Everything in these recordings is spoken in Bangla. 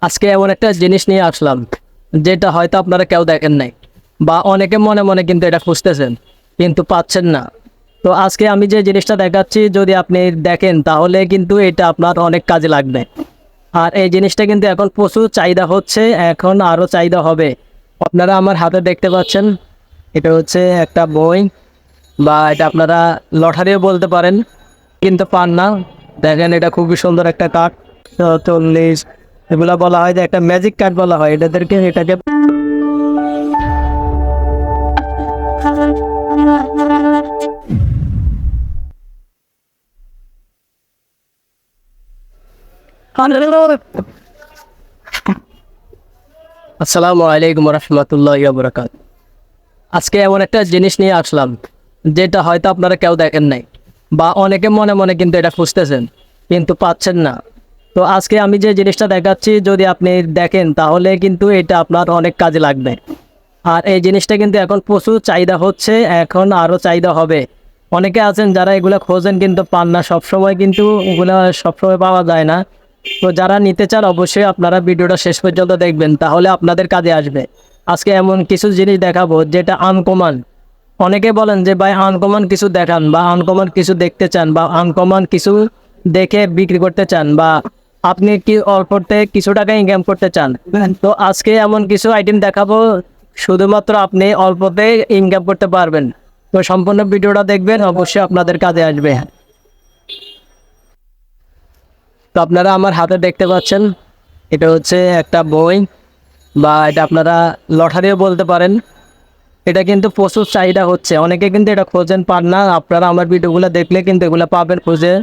আজকে এমন একটা জিনিস নিয়ে আসলাম যেটা হয়তো আপনারা কেউ দেখেন নাই বা অনেকে মনে মনে কিন্তু এটা খুঁজতেছেন কিন্তু পাচ্ছেন না। তো আজকে আমি যে জিনিসটা দেখাচ্ছি যদি আপনি দেখেন তাহলে কিন্তু এটা আপনার অনেক কাজে লাগবে। আর এই জিনিসটা কিন্তু এখন প্রচুর চাহিদা হচ্ছে, এখন আরও চাহিদা হবে। আপনারা আমার হাতে দেখতে পাচ্ছেন, এটা হচ্ছে একটা বই বা এটা আপনারা লটারিও বলতে পারেন, কিন্তু পান না। দেখেন এটা খুবই সুন্দর একটা কার্ড, 40 এগুলা বলা হয় যে একটা ম্যাজিক কার্ড বলা হয় এটাকে। আসসালামু আলাইকুম রহমতুল্লাহি ওয়া বারাকাতুহু। আজকে এমন একটা জিনিস নিয়ে আসলাম যেটা হয়তো আপনারা কেউ দেখেন নাই বা অনেকে মনে মনে কিন্তু এটা খুঁজতেছেন কিন্তু পাচ্ছেন না। তো আজকে আমি যে জিনিসটা দেখাচ্ছি যদি আপনি দেখেন তাহলে কিন্তু এটা আপনার অনেক কাজে লাগবে। আর এই জিনিসটা কিন্তু এখন প্রচুর চাহিদা হচ্ছে, এখন আরও চাহিদা হবে। অনেকে আছেন যারা এগুলো খোঁজেন কিন্তু পান না, সবসময় কিন্তু এগুলো সবসময় পাওয়া যায় না। তো যারা নিতে চান অবশ্যই আপনারা ভিডিওটা শেষ পর্যন্ত দেখবেন, তাহলে আপনাদের কাজে আসবে। আজকে এমন কিছু জিনিস দেখাবো যেটা আনকমন। অনেকে বলেন যে ভাই আনকমন কিছু দেখান বা আনকমন কিছু দেখতে চান বা আনকমন কিছু দেখে বিক্রি করতে চান বা আপনি কি অল্পতে কিছু টাকা ইনকাম করতে চান। তো আজকে এমন কিছু আইটেম দেখাবো শুধুমাত্র আপনি অল্পতে ইনকাম করতে পারবেন। তো সম্পূর্ণ ভিডিওটা দেখবেন, অবশ্যই আপনাদের কাজে আসবে। তো আপনারা আমার হাতে দেখতে পাচ্ছেন, এটা হচ্ছে একটা বই বা এটা আপনারা লটারিও বলতে পারেন। এটা কিন্তু প্রচুর চাহিদা হচ্ছে, অনেকে কিন্তু এটা খোঁজেন পান না। আপনারা আমার ভিডিওগুলো দেখলে কিন্তু এগুলো পাবেন খুঁজে।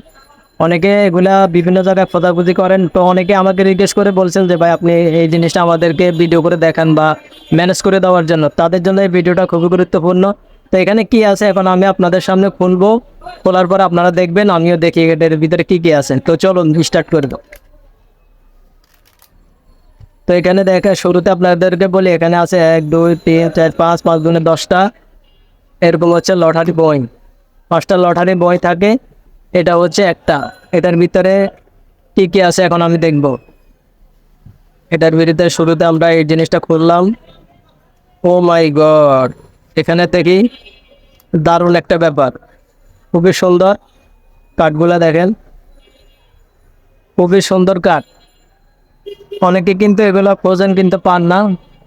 অনেকে এগুলা বিভিন্ন জায়গায় খোঁজাখুঁজি করেন, তো অনেকে আমাকে রিকোয়েস্ট করে বলছেন যে ভাই আপনি এই জিনিসটা আমাদেরকে ভিডিও করে দেখান বা ম্যানেজ করে দেওয়ার জন্য। তাদের জন্য এই ভিডিওটা খুবই গুরুত্বপূর্ণ। তো এখানে কি আছে এখন আমি আপনাদের সামনে খুলবো, খোলার পর আপনারা দেখবেন, আমিও দেখি এটার ভিতরে কি কি আছে। তো চলুন স্টার্ট করে দাও। তো এখানে দেখে শুরুতে আপনাদেরকে বলি, এখানে আছে 1 2 3 4 5 5 গুণে 10টা এরকম হচ্ছে লটারি বই। 5টা লটারি বই থাকে, এটা হচ্ছে একটা। এটার ভিতরে কি কি আছে এখন আমি দেখব। এটার ভিতরে শুরুতে আমরা এই জিনিসটা খুললাম। ও মাই গড, এখানে দেখি দারুণ একটা ব্যাপার, খুবই সুন্দর। কাঠগুলা দেখেন, খুবই সুন্দর কাঠ। অনেকে কিন্তু এগুলো খোঁজেন কিন্তু পান না।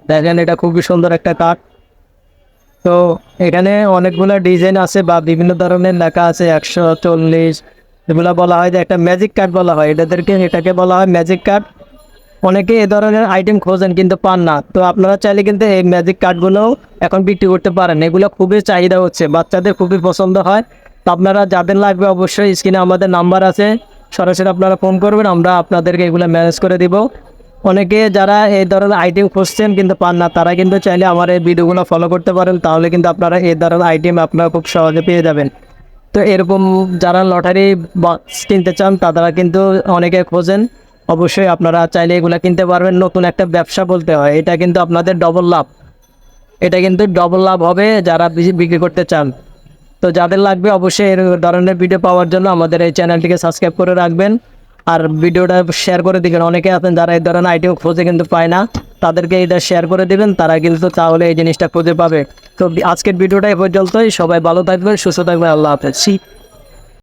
দেখেন এটা খুবই সুন্দর একটা কাঠ। তো এখানে অনেকগুলো ডিজাইন আছে বা বিভিন্ন ধরনের লেখা আছে, 140 এগুলা বলা হয় যে একটা ম্যাজিক কার্ড বলা হয় এটাকে বলা হয় ম্যাজিক কার্ড। অনেকে এ ধরনের আইটেম খোঁজেন কিন্তু পান না, তো আপনারা চাইলে কিন্তু এই ম্যাজিক কার্ডগুলো এখন বিক্রি করতে পারেন। এগুলো খুবই চাহিদা হচ্ছে, বাচ্চাদের খুবই পছন্দ হয়। তো আপনারা যাদের লাগবে অবশ্যই স্ক্রিনে আমাদের নাম্বার আছে, সরাসরি আপনারা ফোন করবেন, আমরা আপনাদেরকে এগুলো ম্যানেজ করে দিব। অনেকে যারা এই ধরনের আইটেম খুঁজছেন কিন্তু পান না, তারা কিন্তু চাইলে আমার এই ভিডিওগুলো ফলো করতে পারেন, তাহলে কিন্তু আপনারা এই ধরনের আইটেম আপনারা খুব সহজে পেয়ে যাবেন। তো এরকম যারা লটারি বক্স কিনতে চান তারা কিন্তু অনেকে খোঁজেন, অবশ্যই আপনারা চাইলে এগুলো কিনতে পারবেন। নতুন একটা ব্যবসা বলতে হয়, এটা কিন্তু আপনাদের ডবল লাভ, এটা কিন্তু ডবল লাভ হবে যারা বিক্রি করতে চান। তো যাদের লাগবে অবশ্যই এর ধরনের ভিডিও পাওয়ার জন্য আমাদের এই চ্যানেলটিকে সাবস্ক্রাইব করে রাখবেন আর ভিডিওটা শেয়ার করে দিবেন। অনেকে আছেন যারা এই ধরনের আইটেম খুঁজে কিন্তু পায় না, তাদেরকে এটা শেয়ার করে দিবেন, তারা কিন্তু তাহলে এই জিনিসটা খুঁজে পাবে। তো আজকের ভিডিওটা এ পর্যন্তই, সবাই ভালো থাকবেন, সুস্থ থাকবেন, আল্লাহ হাফেজ।